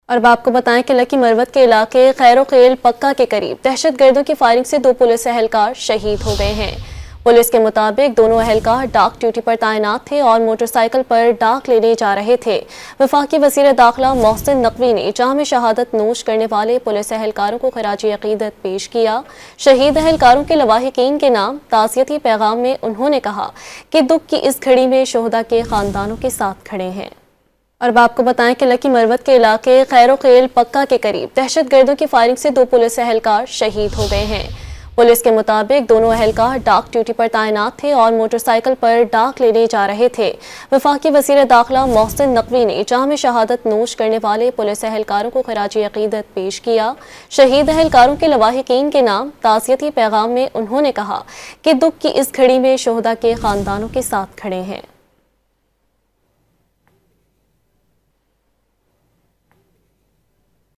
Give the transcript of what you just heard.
और अब आपको बताएं कि लकी मरवत के इलाके खैरो खेल पक्का के करीब दहशतगर्दों की फायरिंग से 2 पुलिस एहलकार शहीद हो गए हैं। पुलिस के मुताबिक दोनों एहलकार डाक ड्यूटी पर तैनात थे और मोटरसाइकिल पर डाक लेने जा रहे थे। वफाकी वज़ीर दाखिला मोहसिन नकवी ने जाम शहादत नोश करने वाले पुलिस एहलकारों को खराजी अकीदत पेश किया। शहीद एहलकारों के लवाहिकीन के नाम ताज़ियती पैगाम में उन्होंने कहा कि दुख की इस घड़ी में शोहदा के खानदानों के साथ खड़े हैं। और अब आपको बताएं कि लकी मरवत के इलाके खैरो खेल पक्का के करीब दहशतगर्दों की फायरिंग से 2 पुलिस एहलकार शहीद हो गए हैं। पुलिस के मुताबिक दोनों एहलकार डाक ड्यूटी पर तैनात थे और मोटरसाइकिल पर डाक लेने जा रहे थे। वफाकी वज़ीर दाखिला मोहसिन नकवी ने जाम शहादत नोश करने वाले पुलिस एहलकारों को खराजी अकीदत पेश किया। शहीद एहलकारों के लवाहिकीन के नाम ताज़ियती पैगाम में उन्होंने कहा कि दुख की इस घड़ी में शोहदा के खानदानों के साथ खड़े हैं।